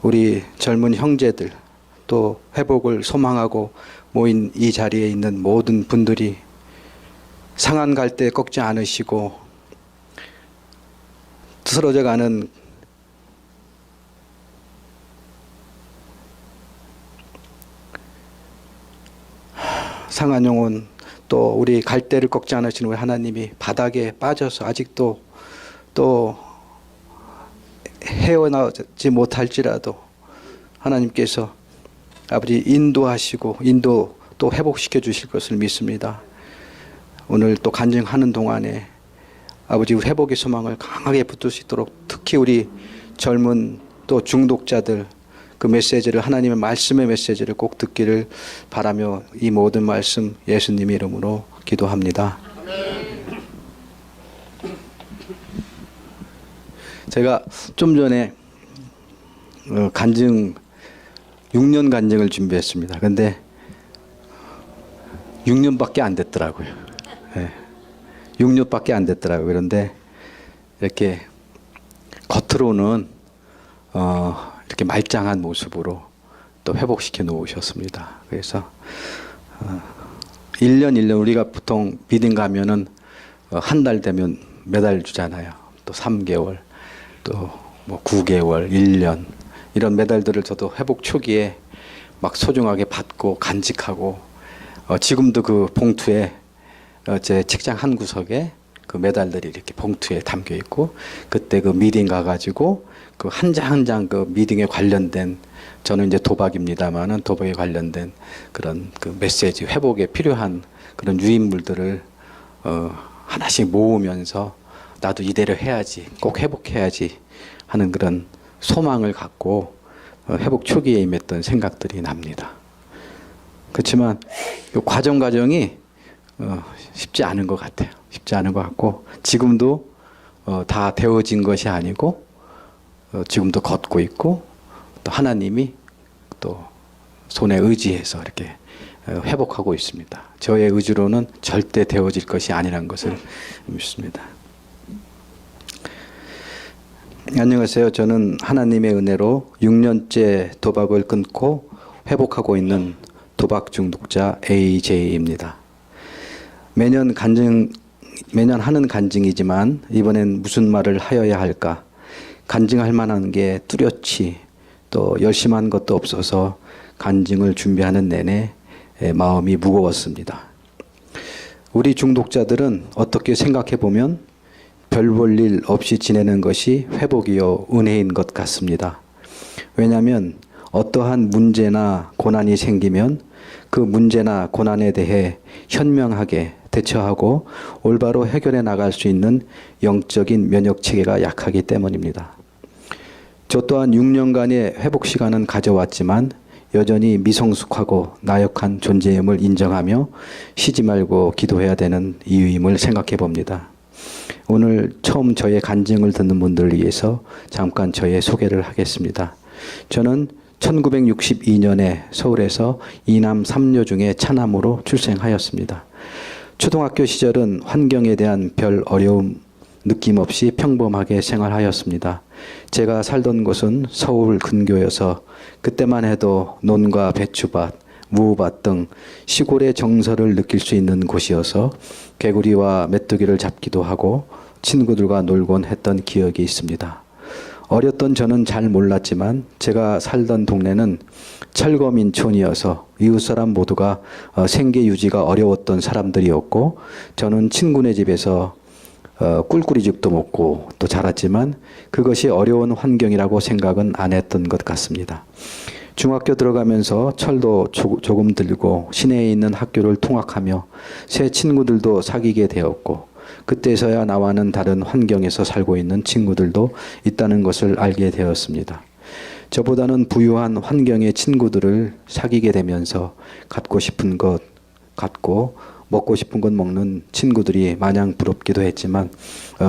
우리 젊은 형제들 또 회복을 소망하고 모인 이 자리에 있는 모든 분들이 상한 갈 때 꺾지 않으시고 쓰러져가는 상한 영혼 또 우리 갈 때를 꺾지 않으시는 우리 하나님이 바닥에 빠져서 아직도 또 헤어나지 못할지라도 하나님께서 아버지 인도하시고 인도 또 회복시켜 주실 것을 믿습니다. 오늘 또 간증하는 동안에 아버지 회복의 소망을 강하게 붙들 수 있도록 특히 우리 젊은 또 중독자들 그 메시지를 하나님의 말씀의 메시지를 꼭 듣기를 바라며 이 모든 말씀 예수님의 이름으로 기도합니다. 제가 좀 전에 간증 6년 간증을 준비했습니다. 근데 6년밖에 안 됐더라고요. 네. 6년밖에 안 됐더라고요. 그런데 이렇게 겉으로는 이렇게 말짱한 모습으로 또 회복시켜 놓으셨습니다. 그래서 1년 우리가 보통 비딩 가면은 한 달 되면 메달 주잖아요. 또 3개월, 또 뭐 9개월, 1년 이런 메달들을 저도 회복 초기에 막 소중하게 받고 간직하고 지금도 그 봉투에 제 책장 한 구석에 그 메달들이 이렇게 봉투에 담겨 있고 그때 그 미팅 가가지고 그 한 장 한 장 그 미팅에 관련된 저는 이제 도박입니다만은 도박에 관련된 그런 그 메시지 회복에 필요한 그런 유인물들을 하나씩 모으면서 나도 이대로 해야지 꼭 회복해야지 하는 그런 소망을 갖고 회복 초기에 임했던 생각들이 납니다. 그렇지만 이 과정이 쉽지 않은 것 같아요. 쉽지 않은 것 같고 지금도 다 되어진 것이 아니고 지금도 걷고 있고 또 하나님이 또 손에 의지해서 이렇게 회복하고 있습니다. 저의 의지로는 절대 되어질 것이 아니라는 것을 믿습니다. 안녕하세요. 저는 하나님의 은혜로 6년째 도박을 끊고 회복하고 있는 도박 중독자 AJ입니다. 매년 간증 매년 하는 간증이지만 이번엔 무슨 말을 하여야 할까? 간증할 만한 게 뚜렷이 또 열심한 것도 없어서 간증을 준비하는 내내 마음이 무거웠습니다. 우리 중독자들은 어떻게 생각해 보면 별 볼 일 없이 지내는 것이 회복이요 은혜인 것 같습니다. 왜냐하면 어떠한 문제나 고난이 생기면 그 문제나 고난에 대해 현명하게 대처하고 올바로 해결해 나갈 수 있는 영적인 면역 체계가 약하기 때문입니다. 저 또한 6년간의 회복 시간은 가져왔지만 여전히 미성숙하고 나약한 존재임을 인정하며 쉬지 말고 기도해야 되는 이유임을 생각해 봅니다. 오늘 처음 저의 간증을 듣는 분들을 위해서 잠깐 저의 소개를 하겠습니다. 저는 1962년에 서울에서 이남 3녀 중에 차남으로 출생하였습니다. 초등학교 시절은 환경에 대한 별 어려움 느낌 없이 평범하게 생활하였습니다. 제가 살던 곳은 서울 근교여서 그때만 해도 논과 배추밭, 무밭 등 시골의 정서를 느낄 수 있는 곳이어서 개구리와 메뚜기를 잡기도 하고 친구들과 놀곤 했던 기억이 있습니다. 어렸던 저는 잘 몰랐지만 제가 살던 동네는 철거민촌이어서 이웃 사람 모두가 생계 유지가 어려웠던 사람들이었고 저는 친구네 집에서 꿀꿀이죽도 먹고 또 자랐지만 그것이 어려운 환경이라고 생각은 안 했던 것 같습니다. 중학교 들어가면서 철도 조금 들고 시내에 있는 학교를 통학하며 새 친구들도 사귀게 되었고 그때서야 나와는 다른 환경에서 살고 있는 친구들도 있다는 것을 알게 되었습니다. 저보다는 부유한 환경의 친구들을 사귀게 되면서 갖고 싶은 것 갖고 먹고 싶은 것 먹는 친구들이 마냥 부럽기도 했지만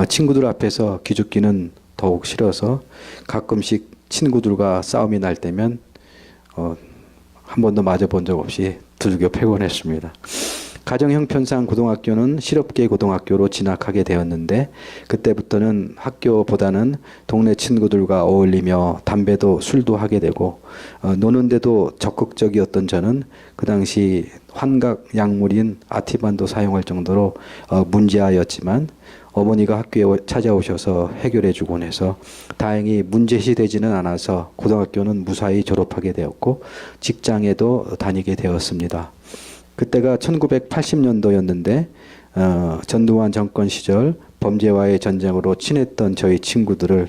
친구들 앞에서 기죽기는 더욱 싫어서 가끔씩 친구들과 싸움이 날 때면 한 번도 맞아본 적 없이 두들겨 패곤 했습니다. 가정 형편상 고등학교는 실업계 고등학교로 진학하게 되었는데 그때부터는 학교보다는 동네 친구들과 어울리며 담배도 술도 하게 되고 노는데도 적극적이었던 저는 그 당시 환각 약물인 아티반도 사용할 정도로 문제아였지만 어머니가 학교에 찾아오셔서 해결해 주곤 해서 다행히 문제시 되지는 않아서 고등학교는 무사히 졸업하게 되었고 직장에도 다니게 되었습니다. 그때가 1980년도였는데 전두환 정권 시절 범죄와의 전쟁으로 친했던 저희 친구들을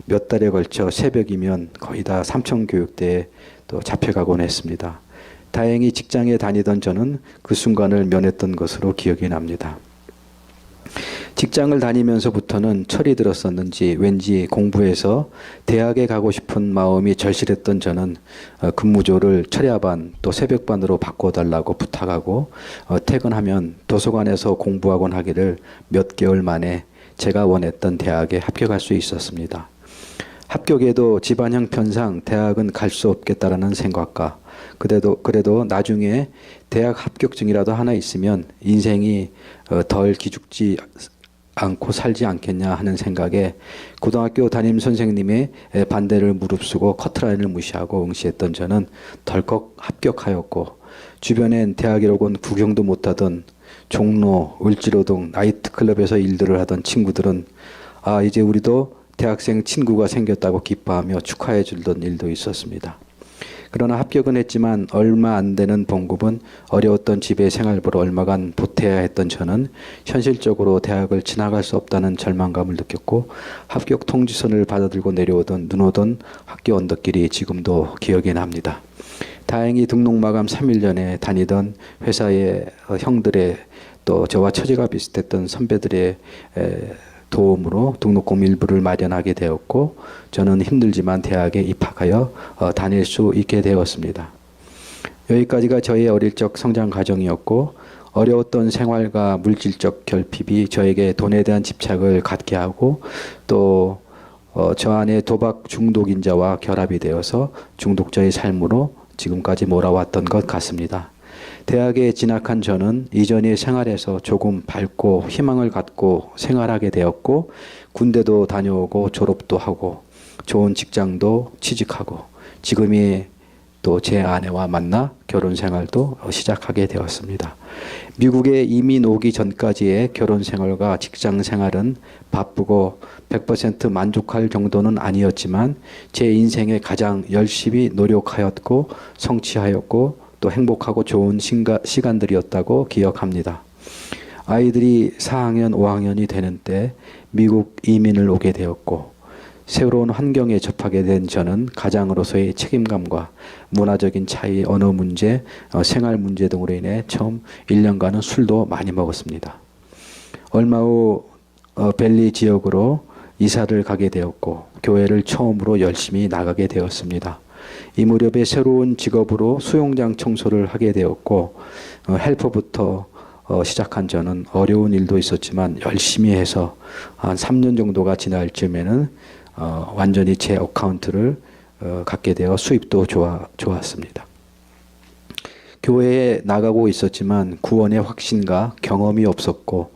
몇 달에 걸쳐 새벽이면 거의 다 삼청교육대에 또 잡혀가곤 했습니다. 다행히 직장에 다니던 저는 그 순간을 면했던 것으로 기억이 납니다. 직장을 다니면서부터는 철이 들었었는지 왠지 공부해서 대학에 가고 싶은 마음이 절실했던 저는 근무조를 철야반 또 새벽반으로 바꿔달라고 부탁하고 퇴근하면 도서관에서 공부하곤 하기를 몇 개월 만에 제가 원했던 대학에 합격할 수 있었습니다. 합격에도 집안 형편상 대학은 갈 수 없겠다라는 생각과 그래도 나중에 대학 합격증이라도 하나 있으면 인생이 덜 기죽지 않고 살지 않겠냐 하는 생각에 고등학교 담임 선생님의 반대를 무릅쓰고 커트라인을 무시하고 응시했던 저는 덜컥 합격하였고 주변엔 대학이라고는 구경도 못하던 종로, 을지로 등 나이트클럽에서 일들을 하던 친구들은 이제 우리도 대학생 친구가 생겼다고 기뻐하며 축하해 주던 일도 있었습니다. 그러나 합격은 했지만 얼마 안 되는 봉급은 어려웠던 집의 생활비로 얼마간 보태야 했던 저는 현실적으로 대학을 지나갈 수 없다는 절망감을 느꼈고 합격 통지서를 받아들고 내려오던 눈 오던 학교 언덕길이 지금도 기억이 납니다. 다행히 등록 마감 3일 전에 다니던 회사의 형들의 또 저와 처지가 비슷했던 선배들의 도움으로 등록금 일부를 마련하게 되었고 저는 힘들지만 대학에 입학하여 다닐 수 있게 되었습니다. 여기까지가 저의 어릴 적 성장 과정이었고 어려웠던 생활과 물질적 결핍이 저에게 돈에 대한 집착을 갖게 하고 또 저 안에 도박 중독인자와 결합이 되어서 중독자의 삶으로 지금까지 몰아왔던 것 같습니다. 대학에 진학한 저는 이전의 생활에서 조금 밝고 희망을 갖고 생활하게 되었고 군대도 다녀오고 졸업도 하고 좋은 직장도 취직하고 지금이 또 제 아내와 만나 결혼 생활도 시작하게 되었습니다. 미국에 이민 오기 전까지의 결혼 생활과 직장 생활은 바쁘고 100% 만족할 정도는 아니었지만 제 인생에 가장 열심히 노력하였고 성취하였고 또 행복하고 좋은 시간들이었다고 기억합니다. 아이들이 4학년, 5학년이 되는 때 미국 이민을 오게 되었고 새로운 환경에 접하게 된 저는 가장으로서의 책임감과 문화적인 차이, 언어 문제, 생활 문제 등으로 인해 처음 1년간은 술도 많이 먹었습니다. 얼마 후 벨리 지역으로 이사를 가게 되었고 교회를 처음으로 열심히 나가게 되었습니다. 이 무렵에 새로운 직업으로 수영장 청소를 하게 되었고 헬퍼부터 시작한 저는 어려운 일도 있었지만 열심히 해서 한 3년 정도가 지날 즈음에는 완전히 제 어카운트를 갖게 되어 수입도 좋았습니다. 교회에 나가고 있었지만 구원의 확신과 경험이 없었고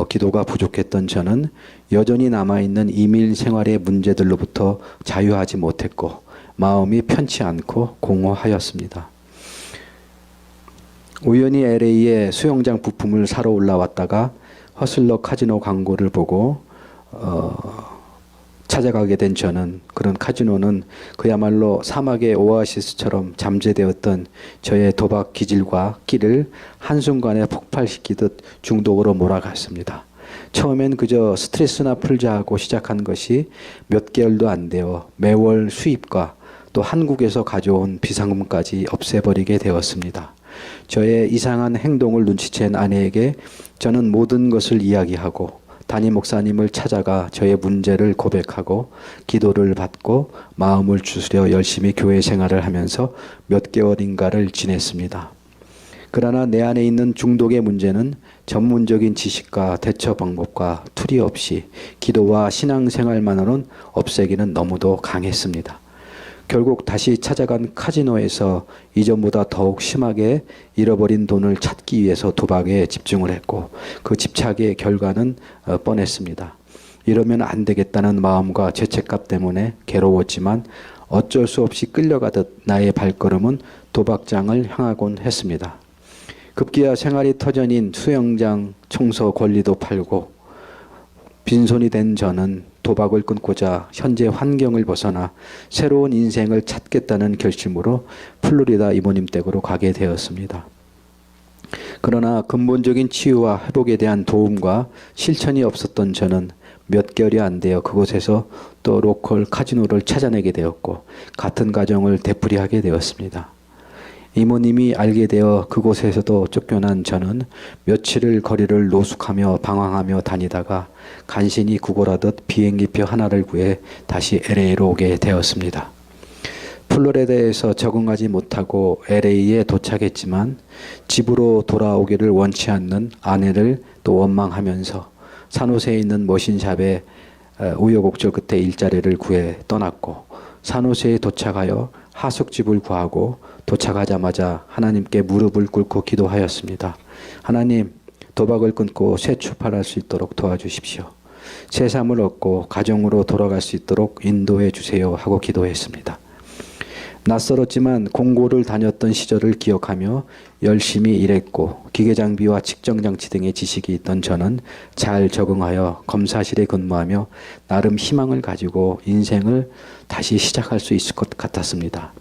기도가 부족했던 저는 여전히 남아있는 이민 생활의 문제들로부터 자유하지 못했고 마음이 편치 않고 공허하였습니다. 우연히 LA에 수영장 부품을 사러 올라왔다가 허슬러 카지노 광고를 보고 찾아가게 된 저는 그런 카지노는 그야말로 사막의 오아시스처럼 잠재되었던 저의 도박 기질과 끼를 한순간에 폭발시키듯 중독으로 몰아갔습니다. 처음엔 그저 스트레스나 풀자 하고 시작한 것이 몇 개월도 안 되어 매월 수입과 또 한국에서 가져온 비상금까지 없애버리게 되었습니다. 저의 이상한 행동을 눈치챈 아내에게 저는 모든 것을 이야기하고 담임 목사님을 찾아가 저의 문제를 고백하고 기도를 받고 마음을 추스려 열심히 교회 생활을 하면서 몇 개월인가를 지냈습니다. 그러나 내 안에 있는 중독의 문제는 전문적인 지식과 대처 방법과 투리 없이 기도와 신앙생활만으로는 없애기는 너무도 강했습니다. 결국 다시 찾아간 카지노에서 이전보다 더욱 심하게 잃어버린 돈을 찾기 위해서 도박에 집중을 했고 그 집착의 결과는 뻔했습니다. 이러면 안 되겠다는 마음과 죄책감 때문에 괴로웠지만 어쩔 수 없이 끌려가듯 나의 발걸음은 도박장을 향하곤 했습니다. 급기야 생활이 터전인 수영장 청소 권리도 팔고 빈손이 된 저는 도박을 끊고자 현재 환경을 벗어나 새로운 인생을 찾겠다는 결심으로 플로리다 이모님 댁으로 가게 되었습니다. 그러나 근본적인 치유와 회복에 대한 도움과 실천이 없었던 저는 몇 개월이 안 되어 그곳에서 또 로컬 카지노를 찾아내게 되었고 같은 과정을 되풀이하게 되었습니다. 이모님이 알게 되어 그곳에서도 쫓겨난 저는 며칠을 거리를 노숙하며 방황하며 다니다가 간신히 구걸하듯 비행기표 하나를 구해 다시 LA로 오게 되었습니다. 플로리다에서 적응하지 못하고 LA에 도착했지만 집으로 돌아오기를 원치 않는 아내를 또 원망하면서 산호세에 있는 머신샵에 우여곡절 끝에 일자리를 구해 떠났고 산호세에 도착하여 하숙집을 구하고 도착하자마자 하나님께 무릎을 꿇고 기도하였습니다. 하나님, 도박을 끊고 새 출발할 수 있도록 도와주십시오. 새 삶을 얻고 가정으로 돌아갈 수 있도록 인도해 주세요 하고 기도했습니다. 낯설었지만 공고를 다녔던 시절을 기억하며 열심히 일했고 기계장비와 측정장치 등의 지식이 있던 저는 잘 적응하여 검사실에 근무하며 나름 희망을 가지고 인생을 다시 시작할 수 있을 것 같았습니다.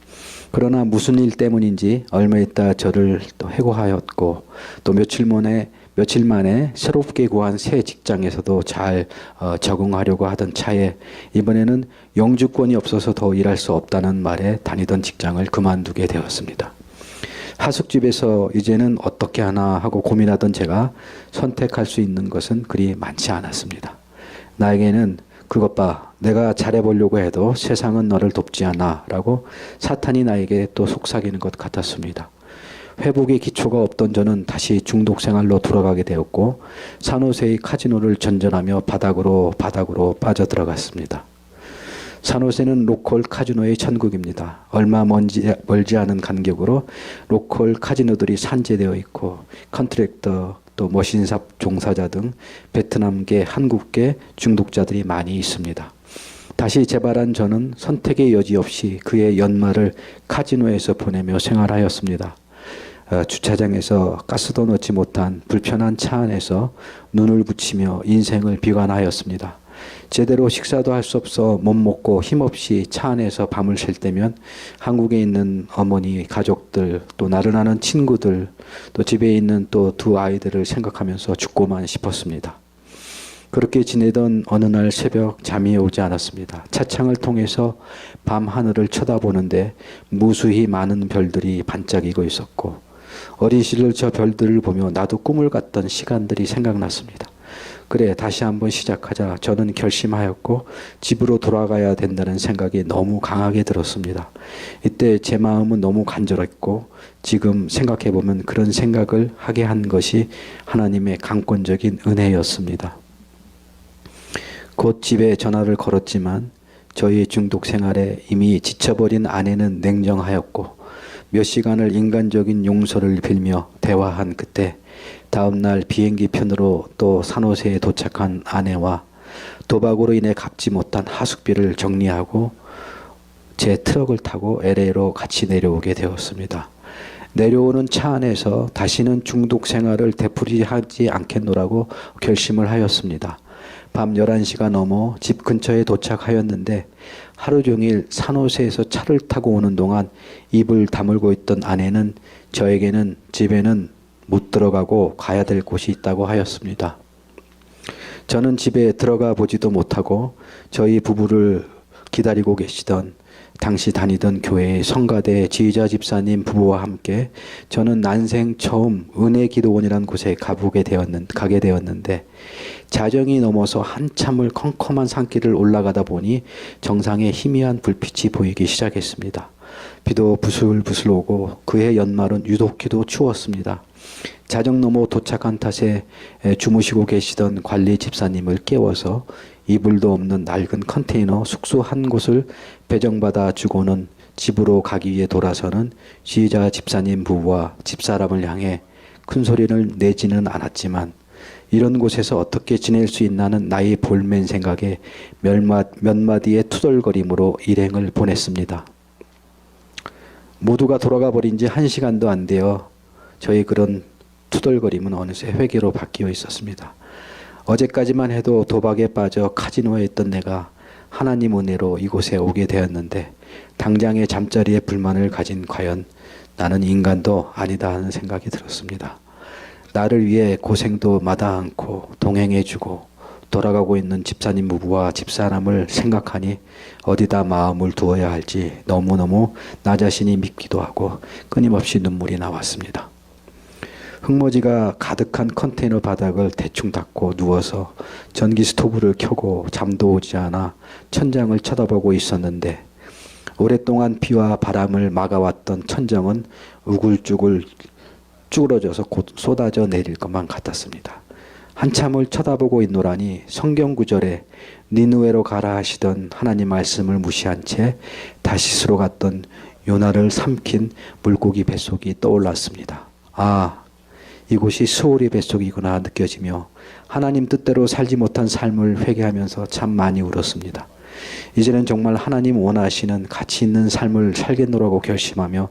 그러나 무슨 일 때문인지 얼마 있다 저를 또 해고하였고 또 며칠 만에 새롭게 구한 새 직장에서도 잘 적응하려고 하던 차에 이번에는 영주권이 없어서 더 일할 수 없다는 말에 다니던 직장을 그만두게 되었습니다. 하숙집에서 이제는 어떻게 하나 하고 고민하던 제가 선택할 수 있는 것은 그리 많지 않았습니다. 나에게는 그것 봐, 내가 잘해보려고 해도 세상은 너를 돕지 않아 라고 사탄이 나에게 또 속삭이는 것 같았습니다. 회복의 기초가 없던 저는 다시 중독 생활로 돌아가게 되었고 산호세의 카지노를 전전하며 바닥으로 빠져들어갔습니다. 산호세는 로컬 카지노의 천국입니다. 얼마 멀지 않은 간격으로 로컬 카지노들이 산재되어 있고 컨트랙터 또 머신샵 종사자 등 베트남계, 한국계 중독자들이 많이 있습니다. 다시 재발한 저는 선택의 여지 없이 그의 연말을 카지노에서 보내며 생활하였습니다. 주차장에서 가스도 넣지 못한 불편한 차 안에서 눈을 붙이며 인생을 비관하였습니다. 제대로 식사도 할 수 없어 못 먹고 힘없이 차 안에서 밤을 샐 때면 한국에 있는 어머니, 가족들, 또 나른하는 친구들, 또 집에 있는 또 두 아이들을 생각하면서 죽고만 싶었습니다. 그렇게 지내던 어느 날 새벽 잠이 오지 않았습니다. 차창을 통해서 밤 하늘을 쳐다보는데 무수히 많은 별들이 반짝이고 있었고, 어린 시절 저 별들을 보며 나도 꿈을 꿨던 시간들이 생각났습니다. 그래, 다시 한번 시작하자. 저는 결심하였고 집으로 돌아가야 된다는 생각이 너무 강하게 들었습니다. 이때 제 마음은 너무 간절했고, 지금 생각해보면 그런 생각을 하게 한 것이 하나님의 강권적인 은혜였습니다. 곧 집에 전화를 걸었지만 저희 중독 생활에 이미 지쳐버린 아내는 냉정하였고, 몇 시간을 인간적인 용서를 빌며 대화한 그때, 다음날 비행기 편으로 또 산호세에 도착한 아내와 도박으로 인해 갚지 못한 하숙비를 정리하고 제 트럭을 타고 LA로 같이 내려오게 되었습니다. 내려오는 차 안에서 다시는 중독 생활을 되풀이하지 않겠노라고 결심을 하였습니다. 밤 11시가 넘어 집 근처에 도착하였는데, 하루 종일 산호세에서 차를 타고 오는 동안 입을 다물고 있던 아내는 저에게는 집에는 못 들어가고 가야 될 곳이 있다고 하였습니다. 저는 집에 들어가 보지도 못하고 저희 부부를 기다리고 계시던 당시 다니던 교회의 성가대 지휘자 집사님 부부와 함께 저는 난생 처음 은혜기도원이라는 곳에 가게 되었는데, 자정이 넘어서 한참을 컴컴한 산길을 올라가다 보니 정상에 희미한 불빛이 보이기 시작했습니다. 비도 부슬부슬 오고 그해 연말은 유독히도 추웠습니다. 자정 넘어 도착한 탓에 주무시고 계시던 관리 집사님을 깨워서 이불도 없는 낡은 컨테이너 숙소 한 곳을 배정받아 주고는 집으로 가기 위해 돌아서는 지휘자 집사님 부부와 집사람을 향해 큰 소리를 내지는 않았지만, 이런 곳에서 어떻게 지낼 수 있나는 나의 볼멘 생각에 몇 마디의 투덜거림으로 일행을 보냈습니다. 모두가 돌아가 버린 지 1시간도 안 되어 저희 그런 투덜거림은 어느새 회개로 바뀌어 있었습니다. 어제까지만 해도 도박에 빠져 카지노에 있던 내가 하나님 은혜로 이곳에 오게 되었는데, 당장의 잠자리에 불만을 가진 과연 나는 인간도 아니다 하는 생각이 들었습니다. 나를 위해 고생도 마다 않고 동행해주고 돌아가고 있는 집사님 부부와 집사람을 생각하니 어디다 마음을 두어야 할지 너무너무 나 자신이 믿기도 하고 끊임없이 눈물이 나왔습니다. 흙먼지가 가득한 컨테이너 바닥을 대충 닦고 누워서 전기 스토브를 켜고 잠도 오지 않아 천장을 쳐다보고 있었는데, 오랫동안 비와 바람을 막아왔던 천정은 우글쭈글 쭈그러져서 곧 쏟아져 내릴 것만 같았습니다. 한참을 쳐다보고 있노라니 성경 구절에 니느웨로 가라 하시던 하나님 말씀을 무시한 채 다시스로 갔던 요나를 삼킨 물고기 뱃속이 떠올랐습니다. 아, 이곳이 스오리 뱃속이구나 느껴지며 하나님 뜻대로 살지 못한 삶을 회개하면서 참 많이 울었습니다. 이제는 정말 하나님 원하시는 가치 있는 삶을 살겠노라고 결심하며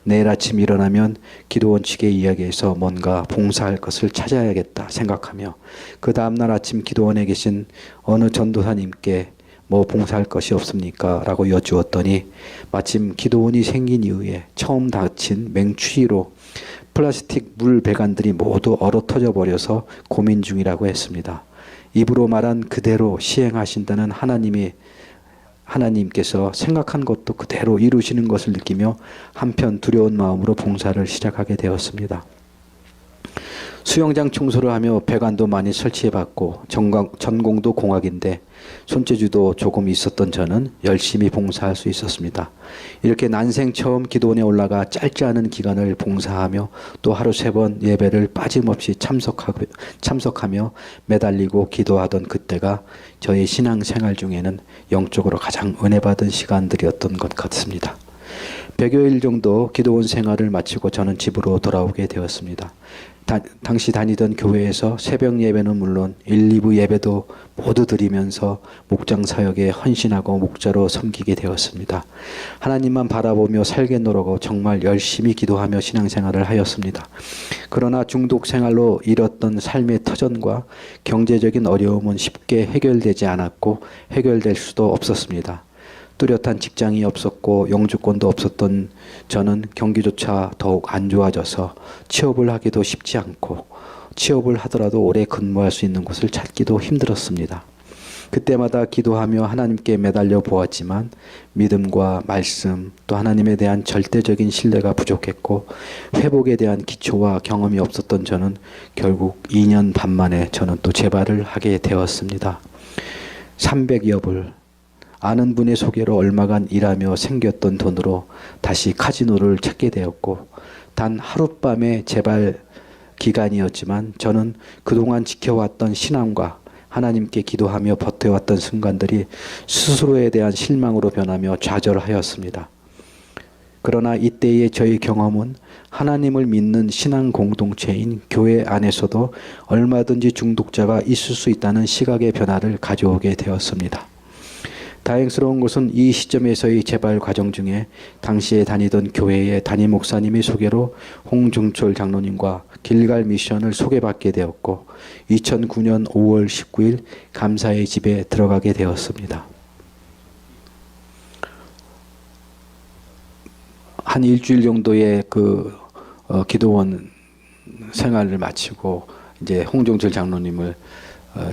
내일 아침 일어나면 기도원 측의 이야기에서 뭔가 봉사할 것을 찾아야겠다 생각하며, 그 다음날 아침 기도원에 계신 어느 전도사님께 뭐 봉사할 것이 없습니까? 라고 여쭈었더니 마침 기도원이 생긴 이후에 처음 닥친 맹추위로 플라스틱 물 배관들이 모두 얼어 터져 버려서 고민 중이라고 했습니다. 입으로 말한 그대로 시행하신다는 하나님께서 생각한 것도 그대로 이루시는 것을 느끼며 한편 두려운 마음으로 봉사를 시작하게 되었습니다. 수영장 청소를 하며 배관도 많이 설치해봤고 전공도 공학인데 손재주도 조금 있었던 저는 열심히 봉사할 수 있었습니다. 이렇게 난생 처음 기도원에 올라가 짧지 않은 기간을 봉사하며 또 하루 3번 예배를 빠짐없이 참석하며 매달리고 기도하던 그때가 저의 신앙생활 중에는 영적으로 가장 은혜받은 시간들이었던 것 같습니다. 100여일 정도 기도원 생활을 마치고 저는 집으로 돌아오게 되었습니다. 당시 다니던 교회에서 새벽 예배는 물론 1, 2부 예배도 모두 드리면서 목장 사역에 헌신하고 목자로 섬기게 되었습니다. 하나님만 바라보며 살겠노라고 정말 열심히 기도하며 신앙생활을 하였습니다. 그러나 중독 생활로 잃었던 삶의 터전과 경제적인 어려움은 쉽게 해결되지 않았고 해결될 수도 없었습니다. 뚜렷한 직장이 없었고 영주권도 없었던 저는 경기조차 더욱 안 좋아져서 취업을 하기도 쉽지 않고 취업을 하더라도 오래 근무할 수 있는 곳을 찾기도 힘들었습니다. 그때마다 기도하며 하나님께 매달려 보았지만 믿음과 말씀 또 하나님에 대한 절대적인 신뢰가 부족했고 회복에 대한 기초와 경험이 없었던 저는 결국 2년 반 만에 저는 또 재발을 하게 되었습니다. 300여 불 아는 분의 소개로 얼마간 일하며 생겼던 돈으로 다시 카지노를 찾게 되었고 단 하룻밤의 재발 기간이었지만 저는 그동안 지켜왔던 신앙과 하나님께 기도하며 버텨왔던 순간들이 스스로에 대한 실망으로 변하며 좌절하였습니다. 그러나 이때의 저의 경험은 하나님을 믿는 신앙 공동체인 교회 안에서도 얼마든지 중독자가 있을 수 있다는 시각의 변화를 가져오게 되었습니다. 다행스러운 것은 이 시점에서의 재발 과정 중에 당시에 다니던 교회의 담임 목사님의 소개로 홍중철 장로님과 길갈 미션을 소개받게 되었고 2009년 5월 19일 감사의 집에 들어가게 되었습니다. 한 일주일 정도의 기도원 생활을 마치고 이제 홍중철 장로님을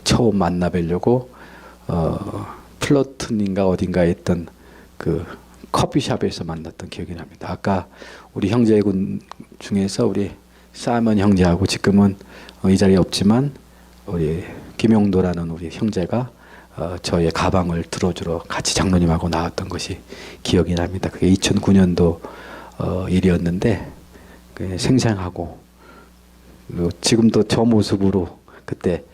처음 만나 뵈려고 플러튼인가 어딘가에 있던 그 커피숍에서 만났던 기억이 납니다. 아까 우리 형제군 중에서 우리 사이먼 형제하고 지금은 이 자리에 없지만 우리 김용도라는 우리 형제가 저의 가방을 들어주러 같이 장로님하고 나왔던 것이 기억이 납니다. 그게 2009년도 일이었는데 생생하고 지금도 저 모습으로 그때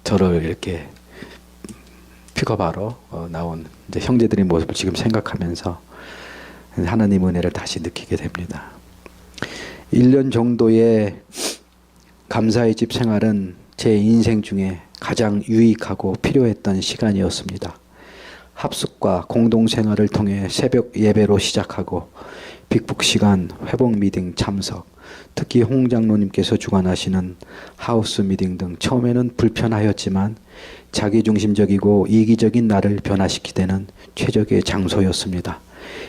저를 이렇게 픽업하러 나온 이제 형제들의 모습을 지금 생각하면서 하나님 은혜를 다시 느끼게 됩니다. 1년 정도의 감사의 집 생활은 제 인생 중에 가장 유익하고 필요했던 시간이었습니다. 합숙과 공동생활을 통해 새벽 예배로 시작하고 빅북 시간, 회복 미팅 참석, 특히 홍 장로님께서 주관하시는 하우스 미팅 등 처음에는 불편하였지만 자기중심적이고 이기적인 나를 변화시키는 최적의 장소였습니다.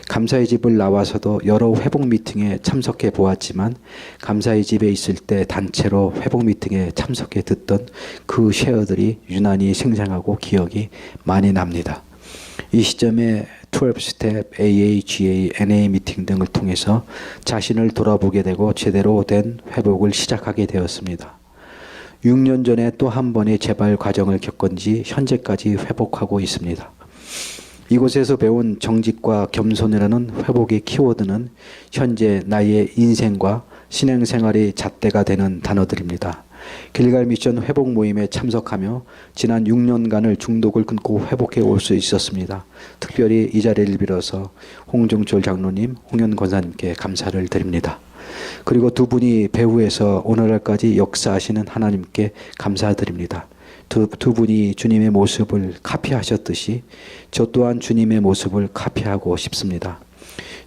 감사의 집을 나와서도 여러 회복 미팅에 참석해 보았지만 감사의 집에 있을 때 단체로 회복 미팅에 참석해 듣던 그 쉐어들이 유난히 생생하고 기억이 많이 납니다. 이 시점에 12스텝, AA, GA, NA 미팅 등을 통해서 자신을 돌아보게 되고 제대로 된 회복을 시작하게 되었습니다. 6년 전에 또 한 번의 재발 과정을 겪은 지 현재까지 회복하고 있습니다. 이곳에서 배운 정직과 겸손이라는 회복의 키워드는 현재 나의 인생과 신앙생활의 잣대가 되는 단어들입니다. 길갈 미션 회복 모임에 참석하며 지난 6년간을 중독을 끊고 회복해 올 수 있었습니다. 특별히 이 자리를 빌어서 홍중철 장로님, 홍현 권사님께 감사를 드립니다. 그리고 두 분이 배후에서 오늘날까지 역사하시는 하나님께 감사드립니다. 두 분이 주님의 모습을 카피하셨듯이 저 또한 주님의 모습을 카피하고 싶습니다.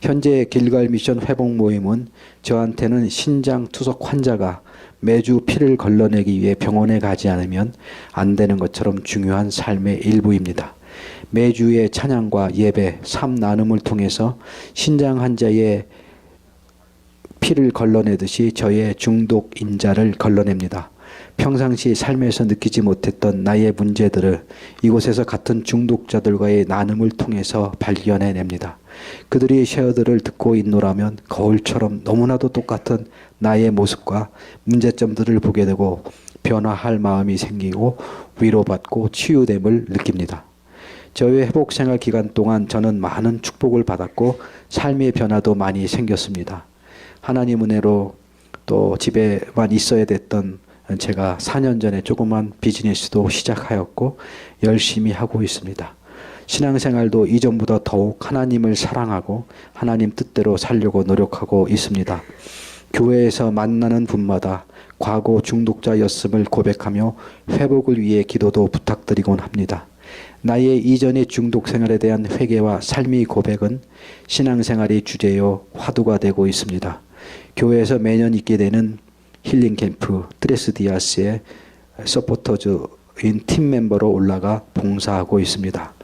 현재 길갈 미션 회복 모임은 저한테는 신장 투석 환자가 매주 피를 걸러내기 위해 병원에 가지 않으면 안 되는 것처럼 중요한 삶의 일부입니다. 매주의 찬양과 예배, 삶 나눔을 통해서 신장 환자의 피를 걸러내듯이 저의 중독 인자를 걸러냅니다. 평상시 삶에서 느끼지 못했던 나의 문제들을 이곳에서 같은 중독자들과의 나눔을 통해서 발견해냅니다. 그들이 쉐어들을 듣고 있노라면 거울처럼 너무나도 똑같은 나의 모습과 문제점들을 보게 되고 변화할 마음이 생기고 위로받고 치유됨을 느낍니다. 저의 회복생활 기간 동안 저는 많은 축복을 받았고 삶의 변화도 많이 생겼습니다. 하나님 은혜로 또 집에만 있어야 됐던 제가 4년 전에 조그만 비즈니스도 시작하였고 열심히 하고 있습니다. 신앙생활도 이전보다 더욱 하나님을 사랑하고 하나님 뜻대로 살려고 노력하고 있습니다. 교회에서 만나는 분마다 과거 중독자였음을 고백하며 회복을 위해 기도도 부탁드리곤 합니다. 나의 이전의 중독 생활에 대한 회개와 삶의 고백은 신앙생활의 주제요 화두가 되고 있습니다. 교회에서 매년 있게 되는 힐링 캠프 트레스디아스의 서포터즈인 팀 멤버로 올라가 봉사하고 있습니다.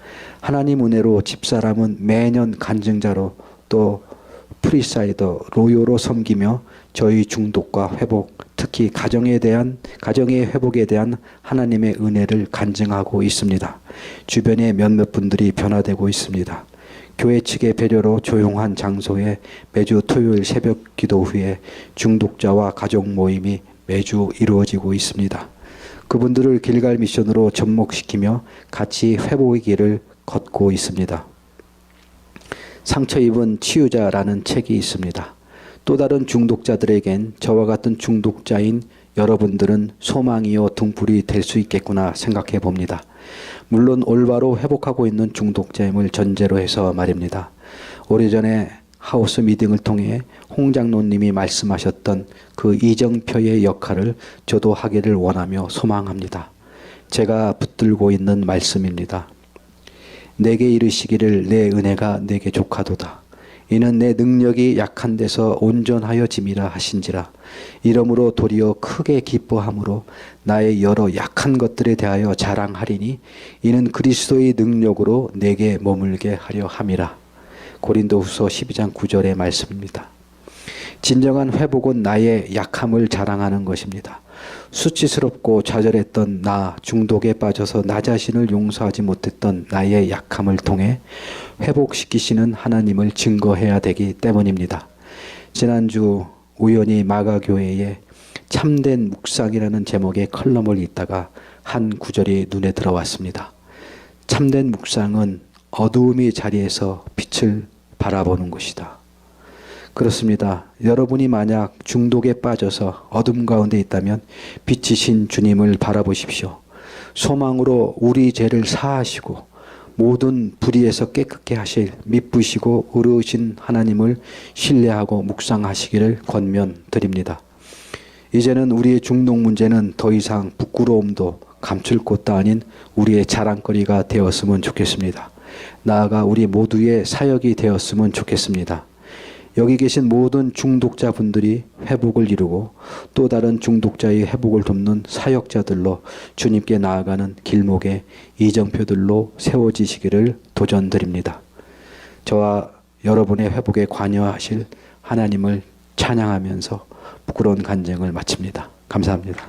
하나님 은혜로 집사람은 매년 간증자로 또 프리사이더 로요로 섬기며 저희 중독과 회복, 특히 가정의 회복에 대한 하나님의 은혜를 간증하고 있습니다. 주변의 몇몇 분들이 변화되고 있습니다. 교회 측의 배려로 조용한 장소에 매주 토요일 새벽 기도 후에 중독자와 가족 모임이 매주 이루어지고 있습니다. 그분들을 길갈 미션으로 접목시키며 같이 회복의 길을 걷고 있습니다. 상처 입은 치유자라는 책이 있습니다. 또 다른 중독자들에겐 저와 같은 중독자인 여러분들은 소망이요 등불이 될 수 있겠구나 생각해 봅니다. 물론 올바로 회복하고 있는 중독자임을 전제로 해서 말입니다. 오래전에 하우스 미팅을 통해 홍 장로님이 말씀하셨던 그 이정표의 역할을 저도 하기를 원하며 소망합니다. 제가 붙들고 있는 말씀입니다. 내게 이르시기를 내 은혜가 내게 족하도다. 이는 내 능력이 약한 데서 온전하여 짐이라 하신지라. 이러므로 도리어 크게 기뻐함으로 나의 여러 약한 것들에 대하여 자랑하리니 이는 그리스도의 능력으로 내게 머물게 하려 함이라. 고린도후서 12장 9절의 말씀입니다. 진정한 회복은 나의 약함을 자랑하는 것입니다. 수치스럽고 좌절했던 나, 중독에 빠져서 나 자신을 용서하지 못했던 나의 약함을 통해 회복시키시는 하나님을 증거해야 되기 때문입니다. 지난주 우연히 마가교회에 참된 묵상이라는 제목의 컬럼을 읽다가 한 구절이 눈에 들어왔습니다. 참된 묵상은 어두움의 자리에서 빛을 바라보는 것이다. 그렇습니다. 여러분이 만약 중독에 빠져서 어둠 가운데 있다면 빛이신 주님을 바라보십시오. 소망으로 우리 죄를 사하시고 모든 불의에서 깨끗게 하실 미쁘시고 의로우신 하나님을 신뢰하고 묵상하시기를 권면드립니다. 이제는 우리의 중독 문제는 더 이상 부끄러움도 감출 곳도 아닌 우리의 자랑거리가 되었으면 좋겠습니다. 나아가 우리 모두의 사역이 되었으면 좋겠습니다. 여기 계신 모든 중독자분들이 회복을 이루고 또 다른 중독자의 회복을 돕는 사역자들로 주님께 나아가는 길목에 이정표들로 세워지시기를 도전드립니다. 저와 여러분의 회복에 관여하실 하나님을 찬양하면서 부끄러운 간증을 마칩니다. 감사합니다.